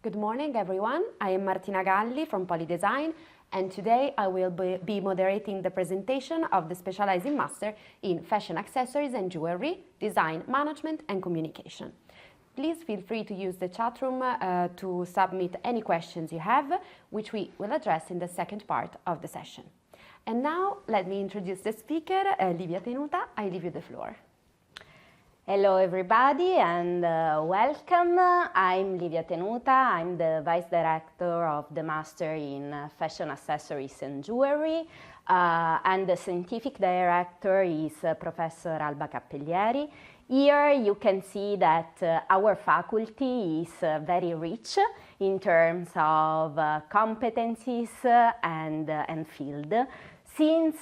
Good morning, everyone. I am Martina Galli from POLI.design, and today I will be moderating the presentation of the Specializing Master in Fashion Accessories and Jewelry, Design, Management and Communication. Please feel free to use the chat room to submit any questions you have, which we will address in the second part of the session. And now, let me introduce the speaker, Livia Tenuta. I leave you the floor. Hello everybody and welcome. I'm Livia Tenuta. I'm the Vice Director of the Master in Fashion Accessories and Jewelry, and the Scientific Director is Professor Alba Cappellieri. Here you can see that our faculty is very rich in terms of competencies and field, since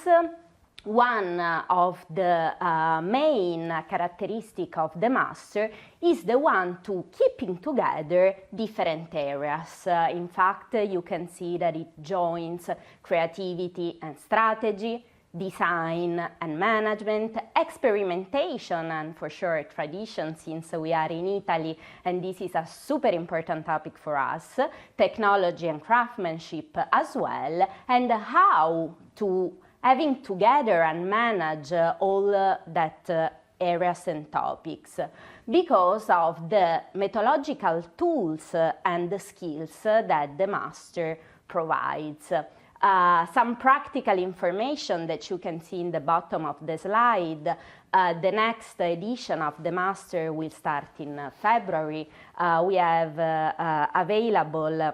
one of the main characteristics of the master is the one to keeping together different areas. In fact, you can see that it joins creativity and strategy, design and management, experimentation and for sure tradition, since we are in Italy and this is a super important topic for us, technology and craftsmanship as well, and how to having together and manage all that areas and topics because of the methodological tools and the skills that the master provides. Some practical information that you can see in the bottom of the slide. The next edition of the master will start in February. We have available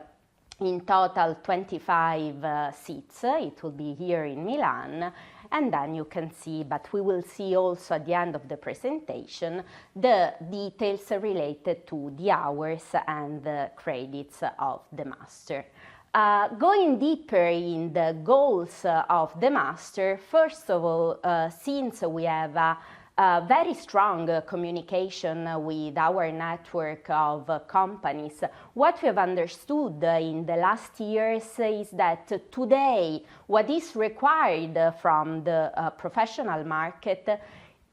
in total 25 seats. It will be here in Milan, and then you can see, but we will see also at the end of the presentation, the details related to the hours and the credits of the master. Going deeper in the goals of the master, first of all, since we have a very strong communication with our network of companies, what we have understood in the last years is that today what is required from the professional market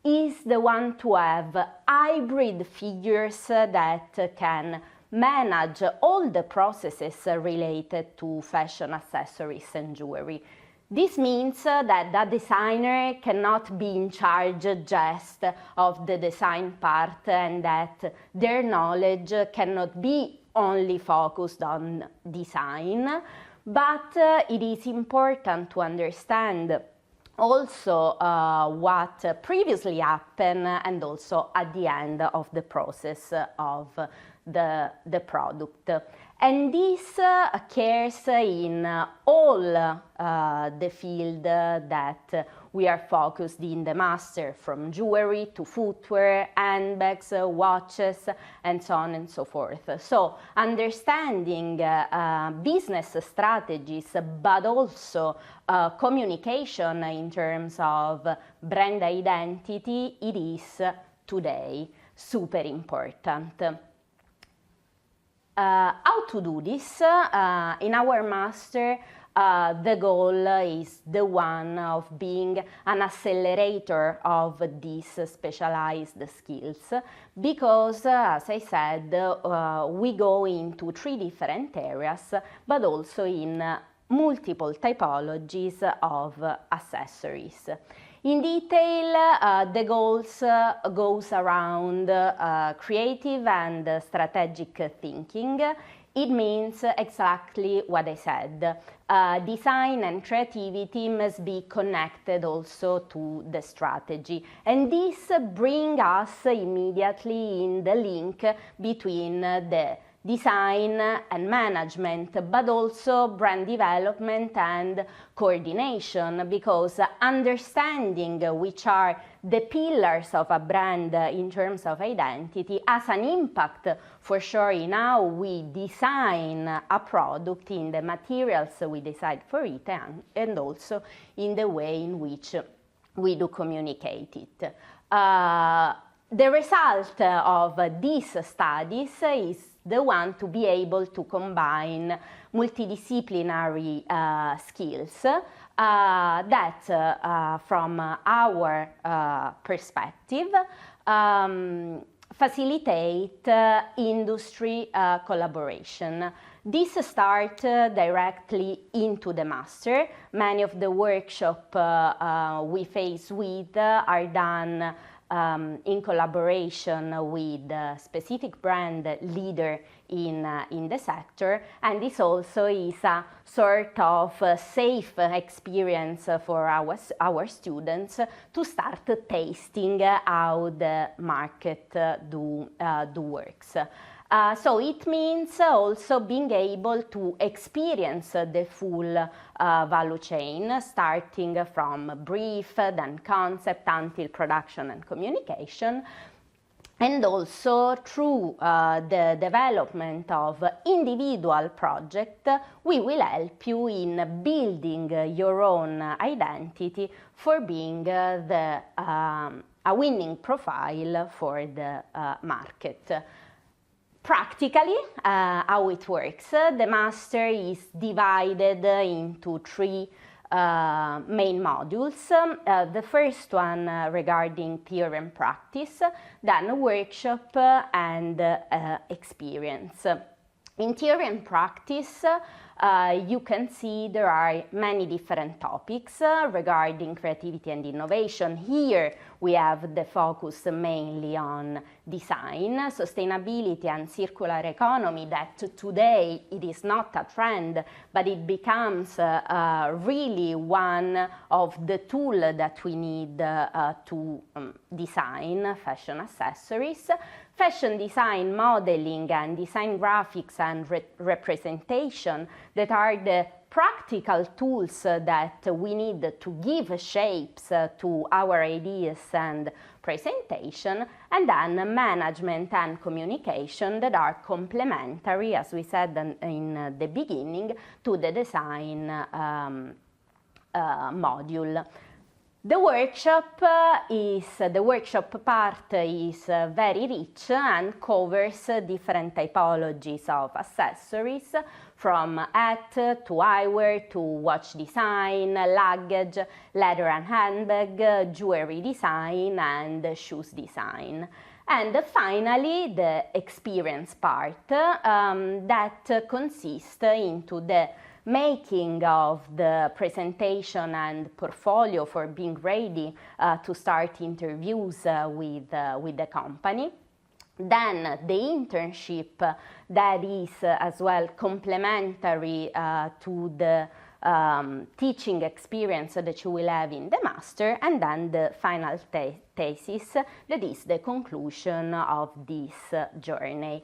is the one to have hybrid figures that can manage all the processes related to fashion accessories and jewelry. This means that the designer cannot be in charge just of the design part and that their knowledge cannot be only focused on design, but it is important to understand also what previously happened and also at the end of the process of the product. And this occurs in all the field that we are focused in the master, from jewelry to footwear, handbags, watches, and so on and so forth. So understanding business strategies, but also communication in terms of brand identity, it is today super important. How to do this? In our master, the goal is the one of being an accelerator of these specialized skills because, as I said, we go into 3 different areas, but also in multiple typologies of accessories. In detail, the goals goes around creative and strategic thinking. It means exactly what I said. Design and creativity must be connected also to the strategy. And this brings us immediately in the link between the design and management, but also brand development and coordination, because understanding which are the pillars of a brand in terms of identity has an impact for sure in how we design a product, in the materials we decide for it, and also in the way in which we do communicate it. The result of these studies is the one to be able to combine multidisciplinary skills that from our perspective facilitate industry collaboration. This starts directly into the master. Many of the workshops we face with are done in collaboration with a specific brand leader in the sector, and this also is a sort of safe experience for our students to start tasting how the market do works. So it means also being able to experience the full value chain, starting from brief, then concept, until production and communication. And also through the development of individual projects, we will help you in building your own identity for being a winning profile for the market. Practically, how it works, the master is divided into three main modules. The first one regarding theory and practice, then workshop and experience. In theory and practice, you can see there are many different topics regarding creativity and innovation. Here we have the focus mainly on design, sustainability and circular economy, that today it is not a trend, but it becomes really one of the tools that we need to design fashion accessories. Fashion design, modeling and design graphics and representation, that are the practical tools that we need to give shapes to our ideas and presentation, and then management and communication, that are complementary, as we said in the beginning, to the design module. The workshop part is very rich and covers different typologies of accessories, from hat to eyewear to watch design, luggage, leather and handbag, jewelry design and shoes design. And finally, the experience part that consists into the making of the presentation and portfolio for being ready to start interviews with the company. Then the internship, that is as well complementary to the teaching experience that you will have in the master, and then the final thesis, that is the conclusion of this journey.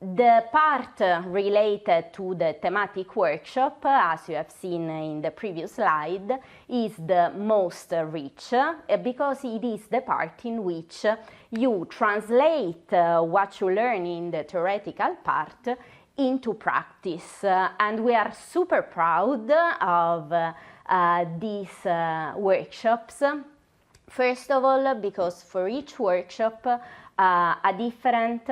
The part related to the thematic workshop, as you have seen in the previous slide, is the most rich, because it is the part in which you translate what you learn in the theoretical part into practice. And we are super proud of these workshops. First of all, because for each workshop, a different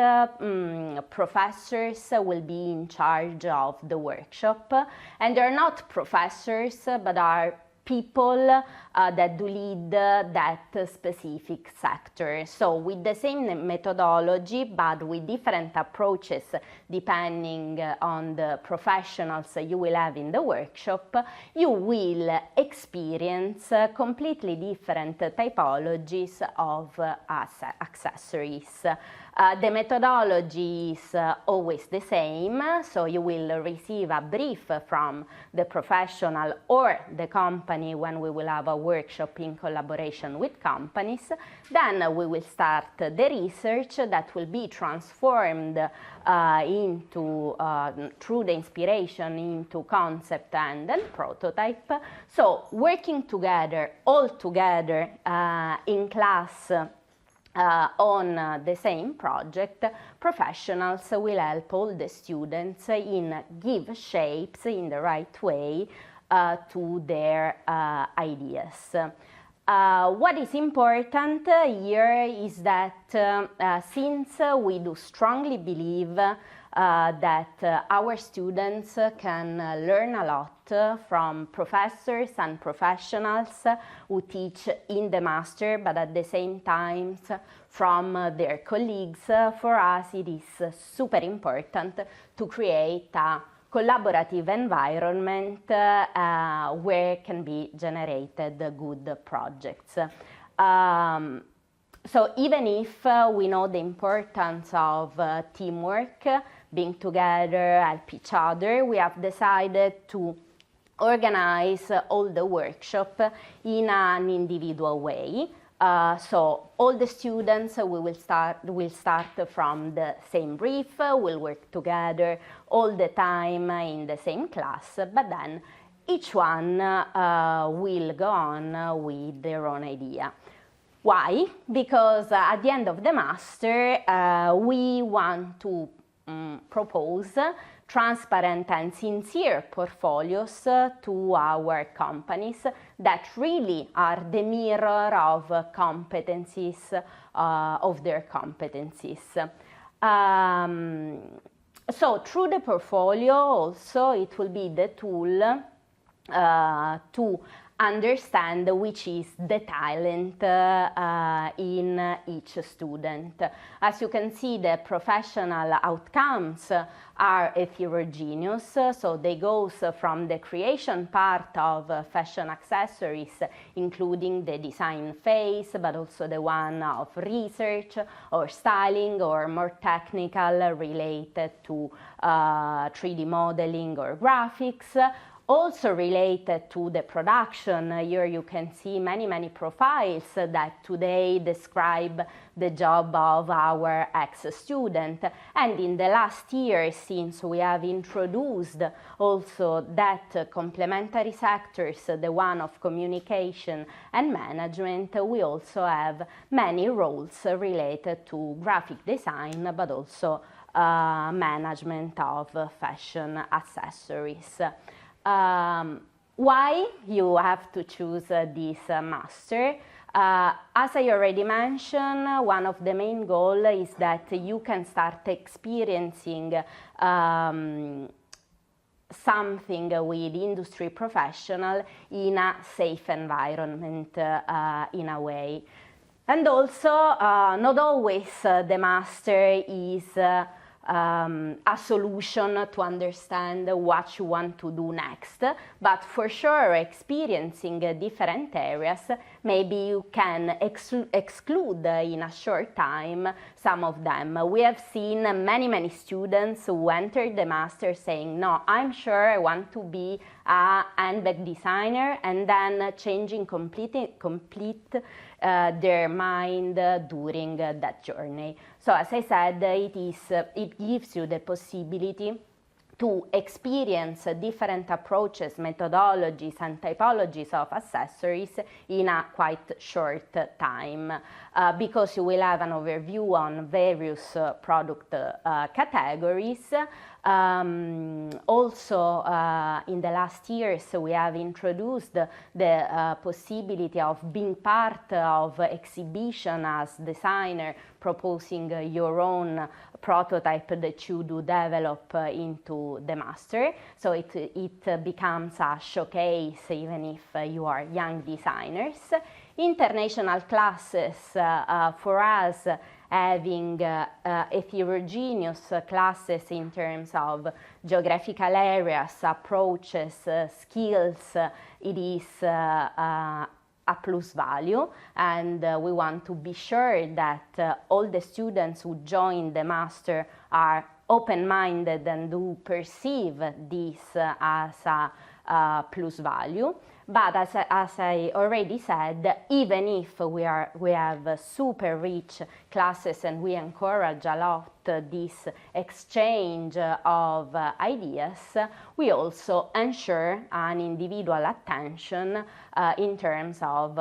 professors will be in charge of the workshop, and they're not professors but are people that do lead that specific sector. So with the same methodology but with different approaches depending on the professionals you will have in the workshop, you will experience completely different typologies of accessories. The methodology is always the same, so you will receive a brief from the professional or the company when we will have a workshop in collaboration with companies. Then we will start the research that will be transformed into, through the inspiration, into concept and then prototype. So working together, all together in class, on the same project, professionals will help all the students in give shapes in the right way to their ideas. What is important here is that since we do strongly believe that our students can learn a lot from professors and professionals who teach in the master, but at the same time from their colleagues, for us it is super important to create a collaborative environment where can be generated good projects. So even if we know the importance of teamwork, being together, help each other, we have decided to organize all the workshop in an individual way. So all the students will start from the same brief, will work together all the time in the same class, but then each one will go on with their own idea. Why? Because at the end of the master, we want to propose transparent and sincere portfolios to our companies that really are the mirror of competencies, of their competencies. So through the portfolio also it will be the tool to understand which is the talent in each student. As you can see, the professional outcomes are heterogeneous, so they go from the creation part of fashion accessories, including the design phase, but also the one of research or styling or more technical related to 3D modeling or graphics. Also related to the production, here you can see many profiles that today describe the job of our ex-student. And in the last year, since we have introduced also that complementary sectors, the one of communication and management, we also have many roles related to graphic design, but also management of fashion accessories. Why you have to choose this master? As I already mentioned, one of the main goals is that you can start experiencing something with industry professional in a safe environment in a way. And also, not always the master is a solution to understand what you want to do next, but for sure experiencing different areas, maybe you can exclude in a short time some of them. We have seen many students who entered the master saying, no, I'm sure I want to be a handbag designer, and then changing complete their mind during that journey. So as I said, it gives you the possibility to experience different approaches, methodologies and typologies of accessories in a quite short time, because you will have an overview on various product categories. Also, in the last years, we have introduced the possibility of being part of exhibition as designer, proposing your own prototype that you do develop into the master. So it becomes a showcase even if you are young designers. International classes for us, having heterogeneous classes in terms of geographical areas, approaches, skills, it is a plus value, and we want to be sure that all the students who join the master are open-minded and do perceive this as a plus value. But as I already said, even if we have super rich classes and we encourage a lot this exchange of ideas, we also ensure an individual attention in terms of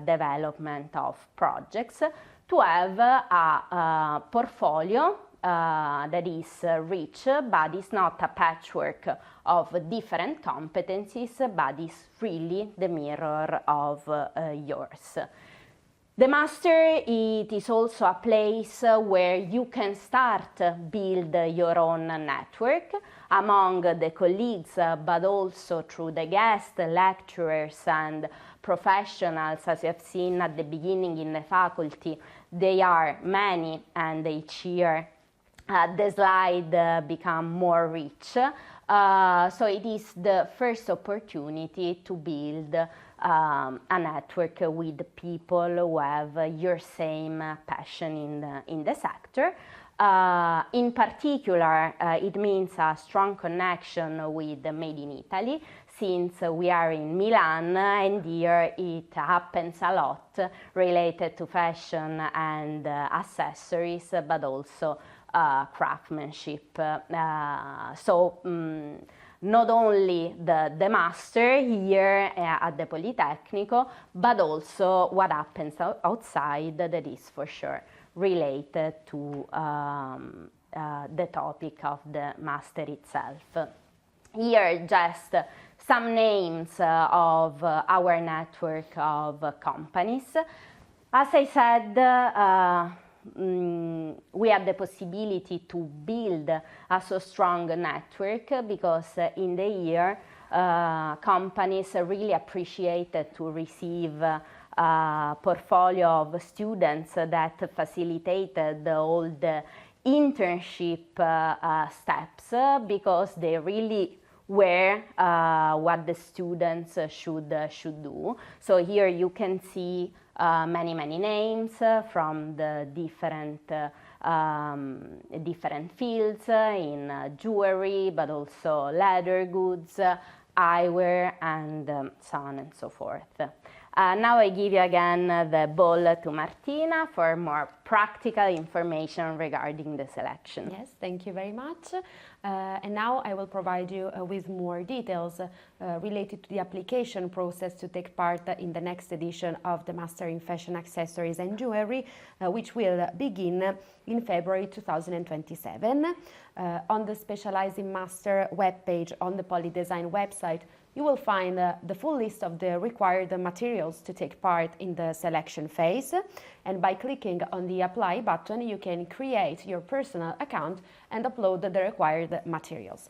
development of projects, to have a portfolio that is rich, but it's not a patchwork of different competencies, but it's really the mirror of yours. The master, it is also a place where you can start build your own network among the colleagues, but also through the guests, lecturers and professionals. As you have seen at the beginning in the faculty, they are many, and each year the slide become more rich. So it is the first opportunity to build a network with people who have your same passion in the sector. In particular, it means a strong connection with Made in Italy, since we are in Milan, and here it happens a lot related to fashion and accessories, but also craftsmanship. Not only the master here at the Politecnico, but also what happens outside that is for sure related to the topic of the master itself. Here just some names of our network of companies. As I said, we had the possibility to build a so strong network because in the year companies really appreciated to receive a portfolio of students that facilitated all the internship steps, because they really were what the students should do. So here you can see many names from the different fields in jewelry, but also leather goods, eyewear, and so on and so forth. Now I give you again the ball to Martina for more practical information regarding the selection. Yes, thank you very much. And now I will provide you with more details related to the application process to take part in the next edition of the Master in Fashion Accessories and Jewelry, which will begin in February 2027. On the Specializing Master webpage on the POLI.design website, you will find the full list of the required materials to take part in the selection phase. And by clicking on the Apply button, you can create your personal account and upload the required materials.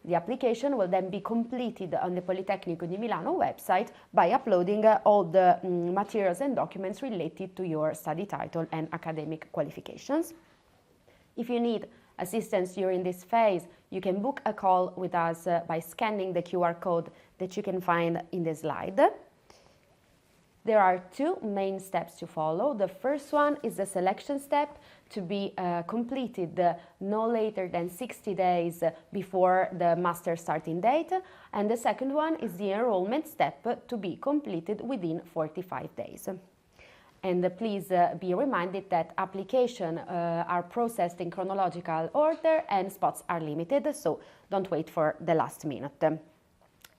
The application will then be completed on the Politecnico di Milano website by uploading all the materials and documents related to your study title and academic qualifications. If you need assistance during this phase, you can book a call with us by scanning the QR code that you can find in the slide. There are two main steps to follow. The first one is the selection step, to be completed no later than 60 days before the master starting date. And the second one is the enrollment step, to be completed within 45 days. And please be reminded that applications are processed in chronological order and spots are limited, so don't wait for the last minute.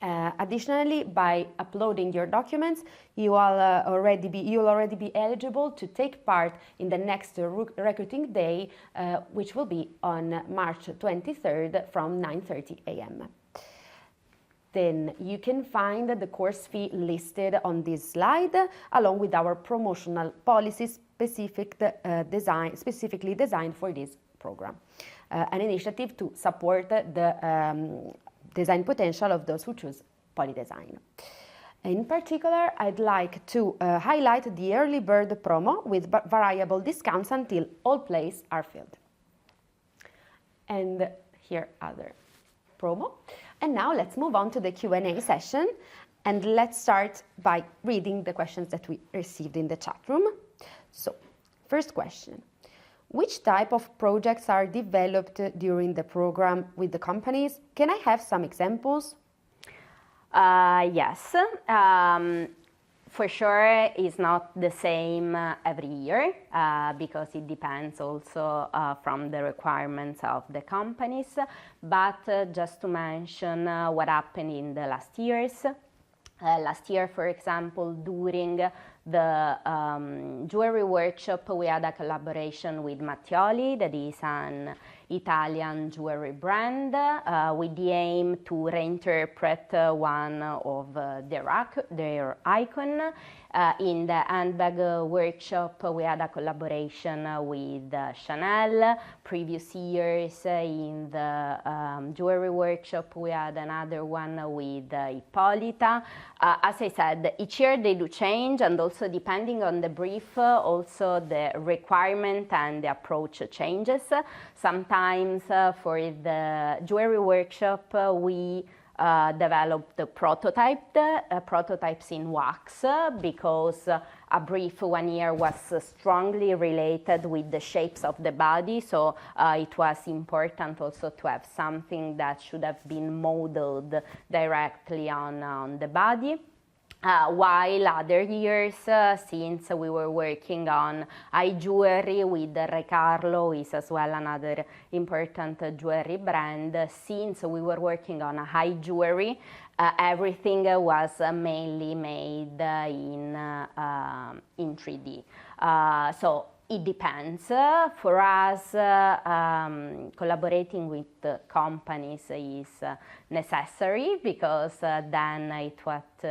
Additionally, by uploading your documents, you will already be eligible to take part in the next recruiting day, which will be on March 23rd from 9:30 a.m. Then you can find the course fee listed on this slide, along with our promotional policy specifically designed for this program. An initiative to support the design potential of those who choose Poly.design. In particular, I'd like to highlight the early bird promo with variable discounts until all places are filled. And here other promo. And now let's move on to the Q&A session, and let's start by reading the questions that we received in the chat room. So, first question. Which type of projects are developed during the program with the companies? Can I have some examples? Yes. For sure, it's not the same every year because it depends also from the requirements of the companies. But just to mention what happened in the last years, Last year, for example, during the jewelry workshop, we had a collaboration with Mattioli, that is an Italian jewelry brand, with the aim to reinterpret one of their icon. In the handbag workshop, we had a collaboration with Chanel. Previous years, in the jewelry workshop, we had another one with Hippolyta. As I said, each year they do change, and also depending on the brief, also the requirement and the approach changes. Sometimes for the jewelry workshop, we developed the prototypes in wax, because a brief 1 year was strongly related with the shapes of the body, so it was important also to have something that should have been modeled directly on the body. While other years, since we were working on high jewelry with Re Carlo, is as well another important jewelry brand, since we were working on a high jewelry, everything was mainly made in 3D. So it depends. For us, collaborating with companies is necessary, because then it what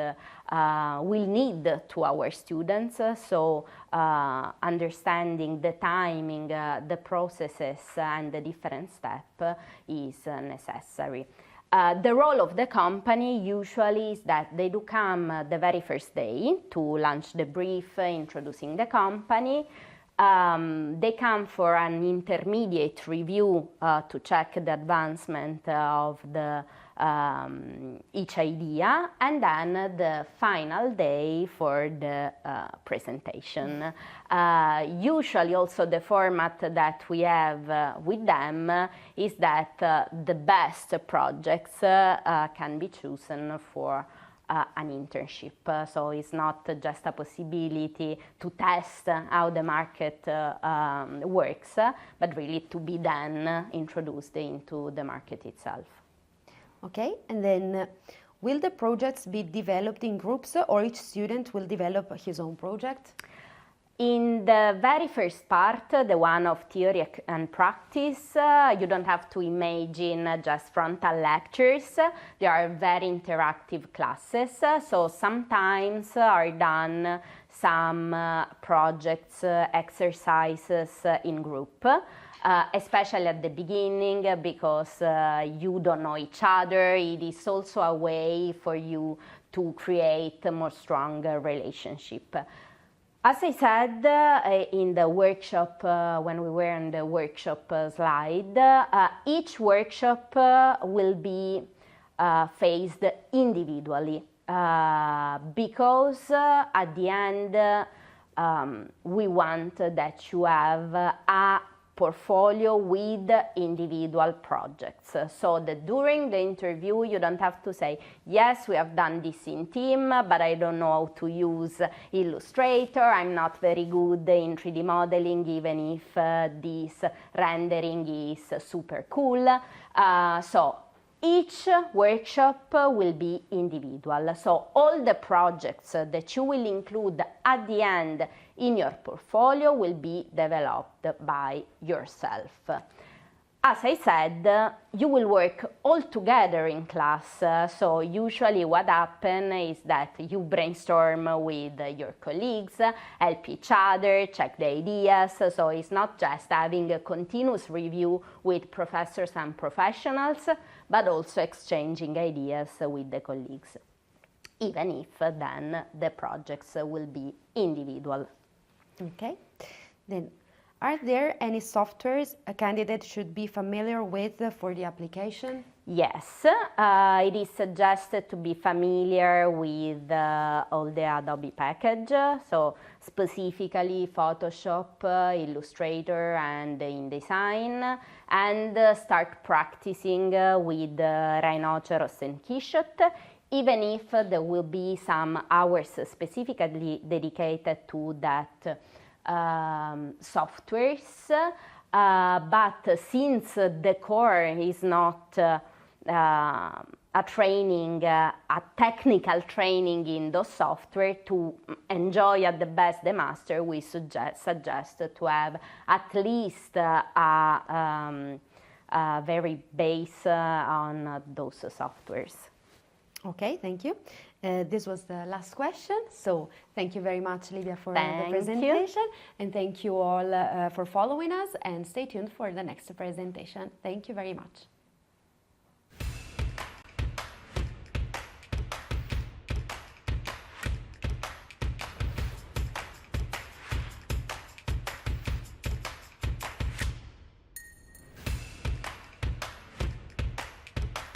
we'll need to our students. So understanding the timing, the processes, and the different steps is necessary. The role of the company usually is that they do come the very first day to launch the brief, introducing the company. They come for an intermediate review to check the advancement of the each idea, and then the final day for the presentation. Usually also the format that we have with them is that the best projects can be chosen for an internship. So it's not just a possibility to test how the market works, but really to be then introduced into the market itself. Okay, and then will the projects be developed in groups, or each student will develop his own project? In the very first part, the one of theory and practice, you don't have to imagine just frontal lectures. They are very interactive classes, so sometimes are done some projects, exercises in group. Especially at the beginning, because you don't know each other. It is also a way for you to create a more stronger relationship. As I said in the workshop, when we were in the workshop slide, each workshop will be faced individually, because at the end we want that you have a portfolio with individual projects, so that during the interview you don't have to say, yes, we have done this in team, but I don't know how to use Illustrator, I'm not very good in 3D modeling, even if this rendering is super cool. So each workshop will be individual, so all the projects that you will include at the end in your portfolio will be developed by yourself. As I said, you will work all together in class, so usually what happens is that you brainstorm with your colleagues, help each other, check the ideas, so it's not just having a continuous review with professors and professionals, but also exchanging ideas with the colleagues, even if then the projects will be individual. Okay, then are there any softwares a candidate should be familiar with for the application? Yes, it is suggested to be familiar with all the Adobe package, so specifically Photoshop, Illustrator, and InDesign, and start practicing with Rhinoceros and Keyshot, even if there will be some hours specifically dedicated to that softwares, but since the core is not a training, a technical training in those software to enjoy at the best the master, we suggest to have at least a very base on those softwares. Okay, thank you. This was the last question. So thank you very much, Livia, for the presentation. And thank you all for following us, and stay tuned for the next presentation. Thank you very much.